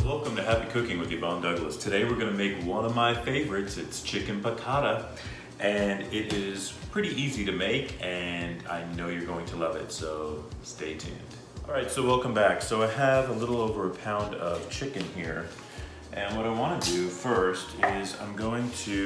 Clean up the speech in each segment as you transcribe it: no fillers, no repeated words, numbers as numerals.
Welcome to Happy Cooking with Yvonne Douglas. Today we're going to make one of my favorites. It's chicken piccata, and it is pretty easy to make, and I know you're going to love it, so stay tuned. All right, so welcome back. So I have a little over a pound of chicken here, and what I want to do first is I'm going to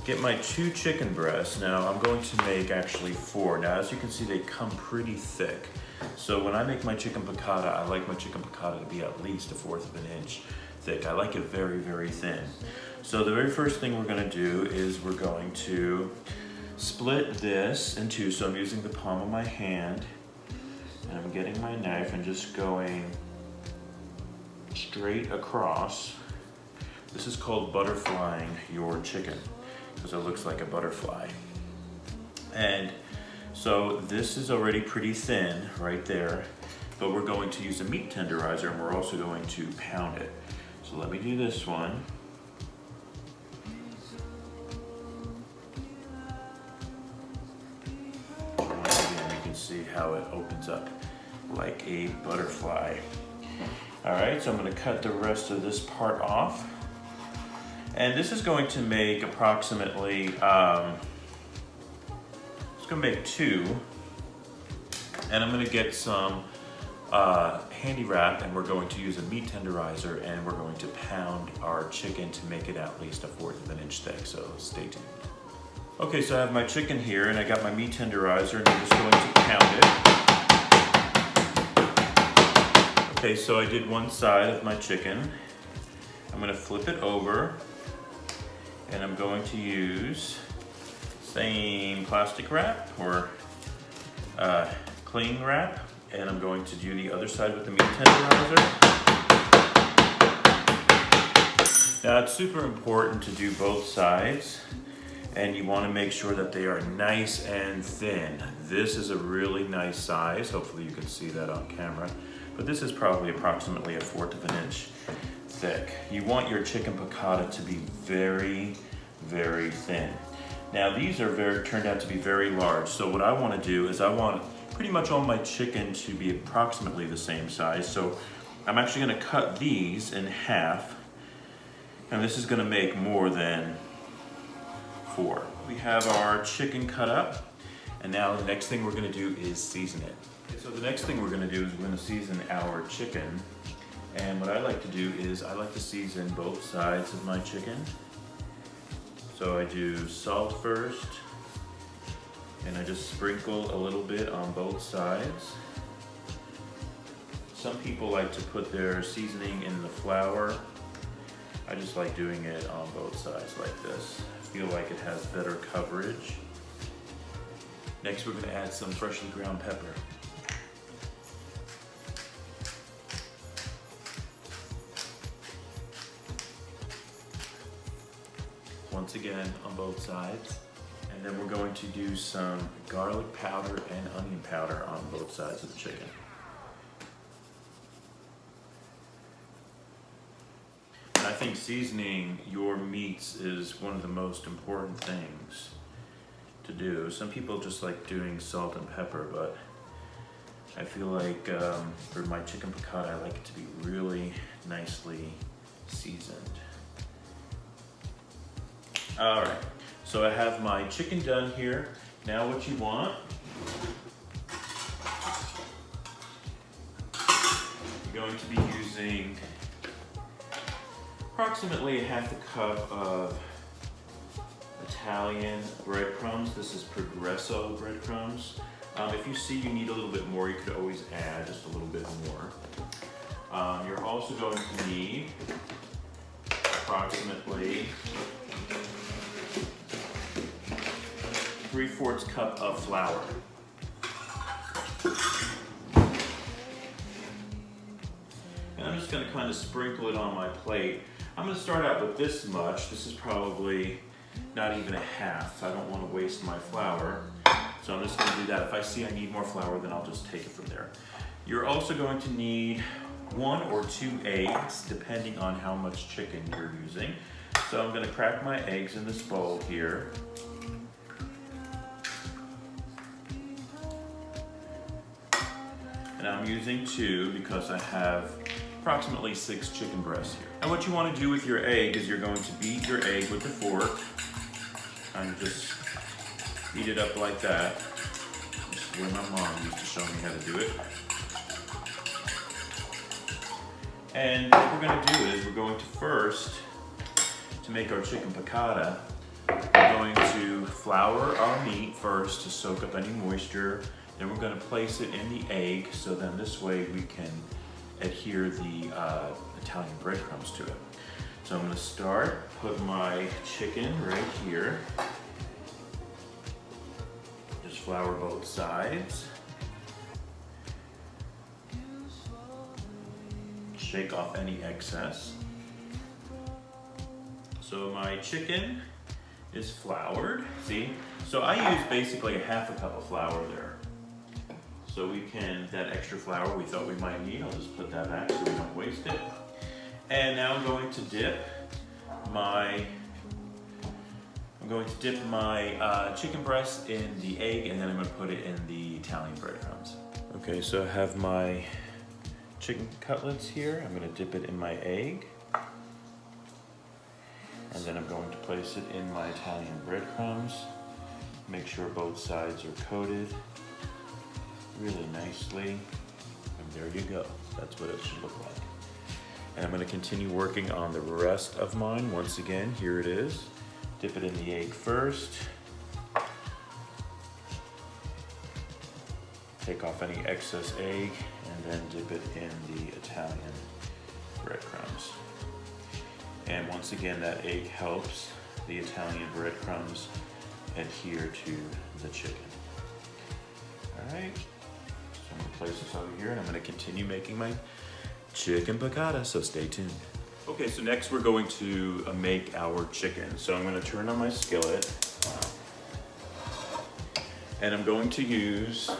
get my 2 chicken breasts. Now I'm going to make actually 4. Now as you can see, they come pretty thick. So when I make my chicken piccata, I like my chicken piccata to be at least 1/4 of an inch thick. I like it very, very thin. So the very first thing we're gonna do is we're going to split this in 2. So I'm using the palm of my hand, and I'm getting my knife and just going straight across. This is called butterflying your chicken, because it looks like a butterfly. And so this is already pretty thin right there, but we're going to use a meat tenderizer, and we're also going to pound it. So let me do this one. And again, you can see how it opens up like a butterfly. All right, so I'm going to cut the rest of this part off. And this is going to make approximately, it's going to make 2. And I'm going to get some handy wrap, and we're going to use a meat tenderizer, and we're going to pound our chicken to make it at least 1/4 of an inch thick, so stay tuned. Okay, so I have my chicken here, and I got my meat tenderizer, and I'm just going to pound it. Okay, so I did one side of my chicken. I'm going to flip it over, and I'm going to use same plastic wrap or cling wrap, and I'm going to do the other side with the meat tenderizer. Now it's super important to do both sides, and you want to make sure that they are nice and thin. This is a really nice size. Hopefully you can see that on camera, but this is probably approximately 1/4 of an inch thick. You want your chicken piccata to be very, very thin. Now these are turned out to be very large, so what I want to do is I want pretty much all my chicken to be approximately the same size. So I'm actually going to cut these in half, and this is going to make more than 4. We have our chicken cut up, and now the next thing we're going to do is season it. So the next thing we're going to do is we're going to season our chicken, and what I like to do is I like to season both sides of my chicken. So I do salt first, and I just sprinkle a little bit on both sides. Some people like to put their seasoning in the flour. I just like doing it on both sides like this. I feel like it has better coverage. Next we're going to add some freshly ground pepper. Once again on both sides. And then we're going to do some garlic powder and onion powder on both sides of the chicken. And I think seasoning your meats is one of the most important things to do. Some people just like doing salt and pepper, but I feel like for my chicken piccata, I like it to be really nicely seasoned. All right. So I have my chicken done here. Now what you want, you're going to be using approximately 1/2 cup of Italian breadcrumbs. This is Progresso breadcrumbs. If you see you need a little bit more, you could always add just a little bit more. You're also going to need approximately 3/4 cup of flour. And I'm just going to kind of sprinkle it on my plate. I'm going to start out with this much. This is probably not even a half. I don't want to waste my flour. So I'm just going to do that. If I see I need more flour, then I'll just take it from there. You're also going to need 1 or 2 eggs, depending on how much chicken you're using. So I'm gonna crack my eggs in this bowl here. And I'm using 2 because I have approximately 6 chicken breasts here. And what you want to do with your egg is you're going to beat your egg with a fork. And just beat it up like that. This is where my mom used to show me how to do it. And what we're going to do is we're going to first, to make our chicken piccata, we're going to flour our meat first to soak up any moisture. Then we're going to place it in the egg, so then this way we can adhere the Italian breadcrumbs to it. So I'm going to start, put my chicken right here. Just flour both sides. Shake off any excess. So my chicken is floured, see? So I use basically a half a cup of flour there. So we can, that extra flour we thought we might need, I'll just put that back so we don't waste it. And now I'm going to dip my chicken breast in the egg, and then I'm going to put it in the Italian breadcrumbs. Okay, so I have my chicken cutlets here. I'm going to dip it in my egg. And then I'm going to place it in my Italian breadcrumbs. Make sure both sides are coated really nicely. And there you go. That's what it should look like. And I'm going to continue working on the rest of mine. Once again, here it is. Dip it in the egg first. Take off any excess egg, and then dip it in the Italian breadcrumbs. And once again, that egg helps the Italian breadcrumbs adhere to the chicken. All right, so I'm gonna place this over here, and I'm gonna continue making my chicken piccata, so stay tuned. Okay, so next we're going to make our chicken. So I'm gonna turn on my skillet, and I'm going to use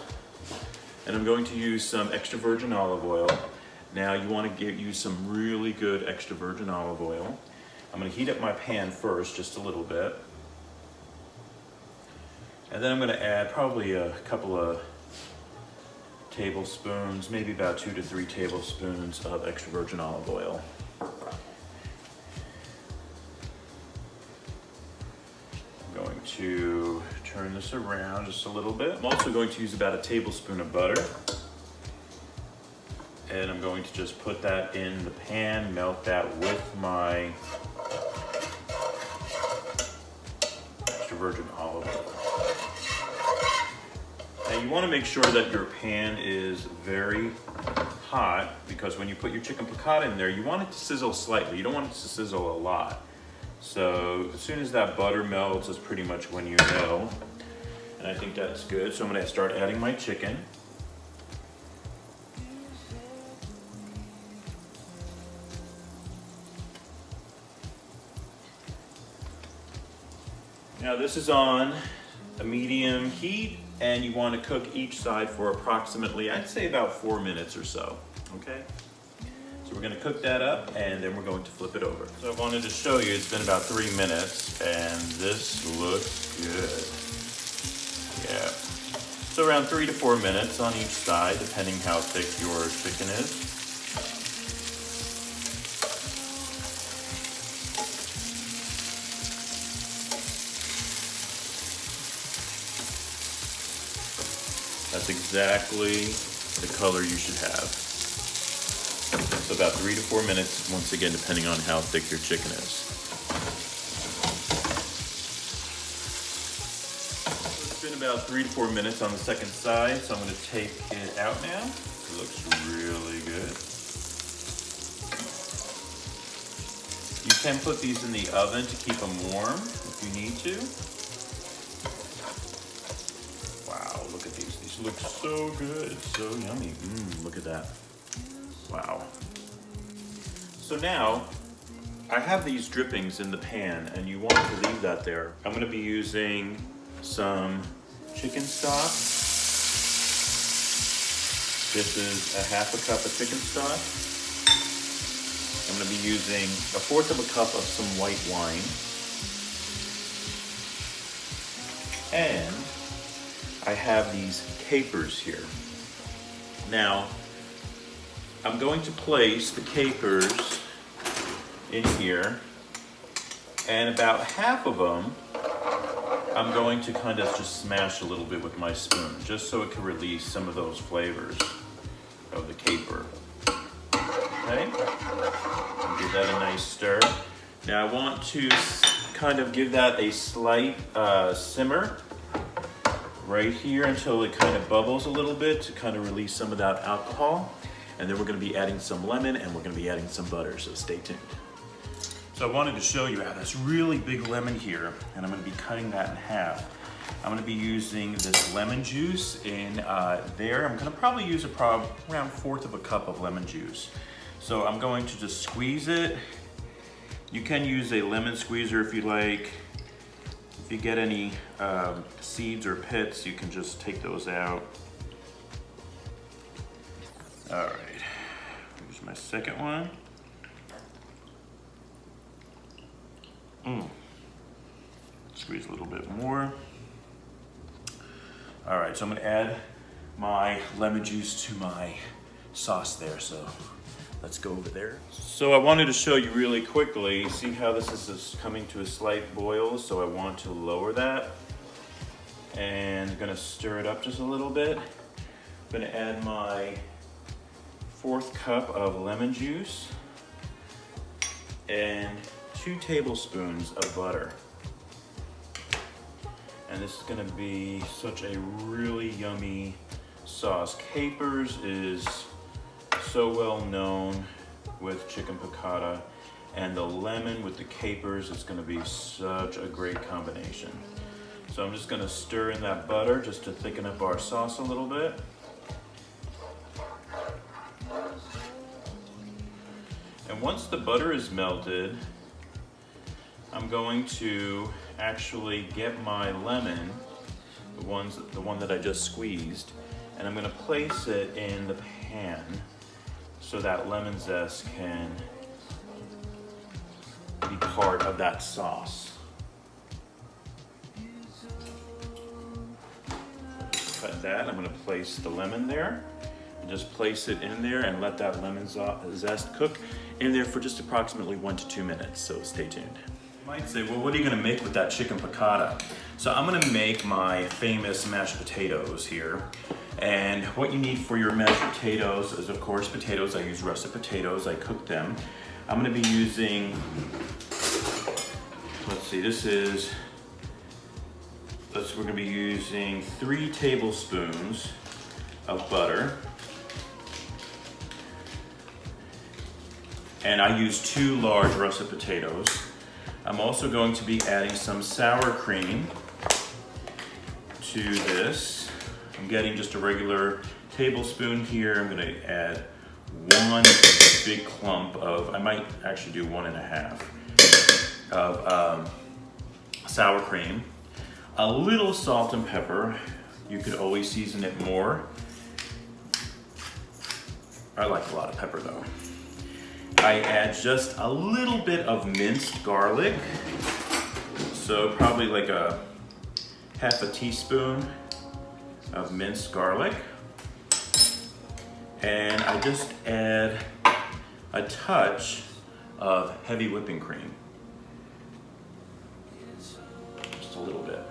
some extra virgin olive oil. Now you want to use some really good extra virgin olive oil. I'm going to heat up my pan first, just a little bit. And then I'm going to add probably a couple of tablespoons, maybe about 2 to 3 tablespoons of extra virgin olive oil. I'm going to turn this around just a little bit. I'm also going to use about a tablespoon of butter. And I'm going to just put that in the pan, melt that with my extra virgin olive oil. Now you want to make sure that your pan is very hot, because when you put your chicken piccata in there, you want it to sizzle slightly. You don't want it to sizzle a lot. So as soon as that butter melts is pretty much when you know. And I think that's good. So I'm going to start adding my chicken. Now this is on a medium heat, and you want to cook each side for approximately, I'd say about 4 minutes or so, okay? So we're going to cook that up, and then we're going to flip it over. So I wanted to show you, it's been about 3 minutes, and this looks good. Yeah. So around 3 to 4 minutes on each side, depending how thick your chicken is. That's exactly the color you should have. So about 3 to 4 minutes, once again, depending on how thick your chicken is. It's been about 3 to 4 minutes on the second side, so I'm going to take it out now. It looks really good. You can put these in the oven to keep them warm if you need to. Look at these. These look so good, so yummy. Look at that. Wow. So now, I have these drippings in the pan, and you want to leave that there. I'm going to be using some chicken stock. This is a half a cup of chicken stock. going to be using 1/4 cup of some white wine. And I have these capers here. Now, I'm going to place the capers in here, and about half of them I'm going to kind of just smash a little bit with my spoon, just so it can release some of those flavors of the caper. Okay, give that a nice stir. Now I want to kind of give that a slight simmer right here until it kind of bubbles a little bit to kind of release some of that alcohol. And then we're going to be adding some lemon and we're going to be adding some butter, so stay tuned. So I wanted to show you, I have this really big lemon here, and I'm going to be cutting that in half. I'm going to be using this lemon juice in there. I'm going to probably use around 1/4 cup of lemon juice. So I'm going to just squeeze it. You can use a lemon squeezer if you like. If you get any seeds or pits, you can just take those out. All right, here's my second one. Squeeze a little bit more. All right, so I'm gonna add my lemon juice to my sauce there, so let's go over there. So I wanted to show you really quickly, see how this is coming to a slight boil, so I want to lower that. And I'm gonna stir it up just a little bit. I'm gonna add my 1/4 cup of lemon juice and 2 tablespoons of butter. And this is gonna be such a really yummy sauce. Capers is so well known with chicken piccata, and the lemon with the capers is gonna be such a great combination. So I'm just gonna stir in that butter just to thicken up our sauce a little bit. And once the butter is melted, I'm going to actually get my lemon, the one that I just squeezed, and I'm gonna place it in the pan so that lemon zest can be part of that sauce. Cut that, I'm gonna place the lemon there. Just place it in there and let that lemon zest cook in there for just approximately 1 to 2 minutes, so stay tuned. You might say, well, what are you gonna make with that chicken piccata? So I'm gonna make my famous mashed potatoes here. And what you need for your mashed potatoes is, of course, potatoes. I use russet potatoes, I cook them. I'm gonna be using, let's see, we're gonna be using 3 tablespoons of butter. And I use 2 large russet potatoes. I'm also going to be adding some sour cream to this. I'm getting just a regular tablespoon here. I'm gonna add 1 big clump of, I might actually do 1 1/2 of sour cream. A little salt and pepper. You could always season it more. I like a lot of pepper though. I add just a little bit of minced garlic. So probably like a 1/2 teaspoon of minced garlic. And I just add a touch of heavy whipping cream. Just a little bit.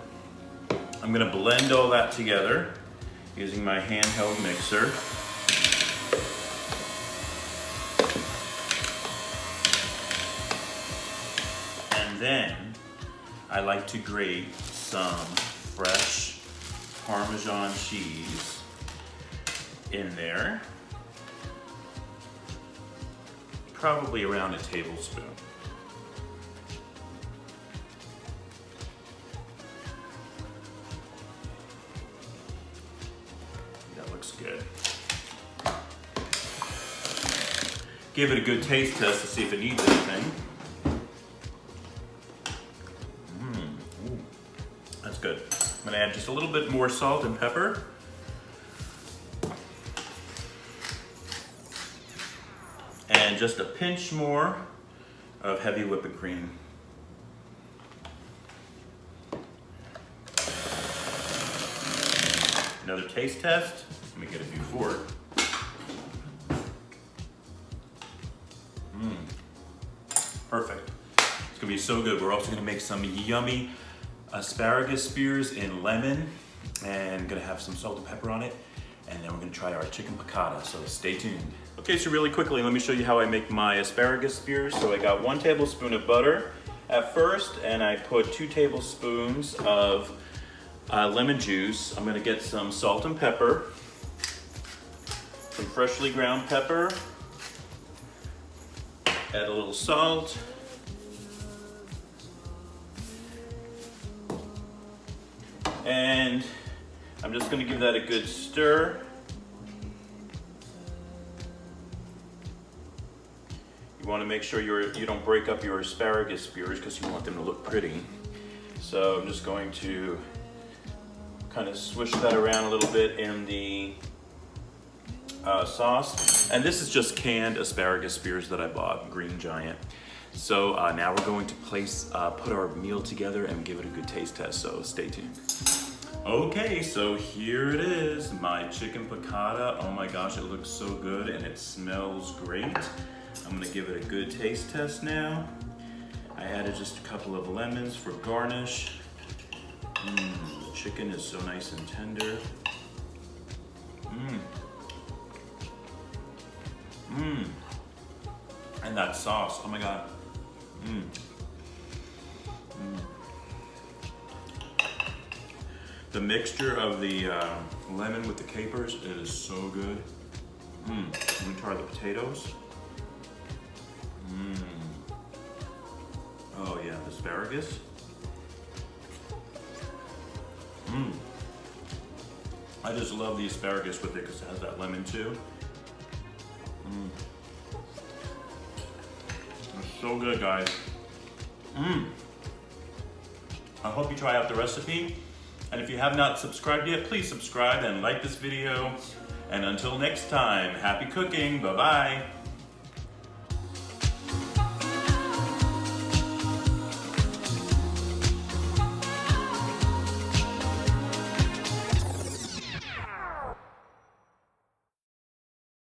I'm gonna blend all that together using my handheld mixer. And then I like to grate some fresh Parmesan cheese in there. Probably around a tablespoon. That looks good. Give it a good taste test to see if it needs anything. That's good. I'm gonna add just a little bit more salt and pepper. And And just a pinch more of heavy whipping cream. Another taste test. Let me get a few fork. Perfect. It's gonna be so good. We're also gonna make some yummy asparagus spears in lemon and gonna have some salt and pepper on it. And then we're gonna try our chicken piccata, so stay tuned. Okay, so really quickly, let me show you how I make my asparagus spears. So I got 1 tablespoon of butter at first, and I put 2 tablespoons of lemon juice. I'm gonna get some salt and pepper, some freshly ground pepper, add a little salt, and I'm just gonna give that a good stir. You wanna make sure you don't break up your asparagus spears because you want them to look pretty. So I'm just going to kind of swish that around a little bit in the sauce. And this is just canned asparagus spears that I bought, Green Giant. So now we're going to put our meal together and give it a good taste test, so stay tuned. Okay, so here it is, my chicken piccata. Oh my gosh, it looks so good and it smells great. I'm gonna give it a good taste test now. I added just a couple of lemons for garnish. The chicken is so nice and tender. And that sauce, oh my God. The mixture of the lemon with the capers, it is so good. Let me try the potatoes. Oh yeah, the asparagus. I just love the asparagus with it because it has that lemon too. It's so good, guys. I hope you try out the recipe. And if you have not subscribed yet, please subscribe and like this video. And until next time, happy cooking. Bye-bye.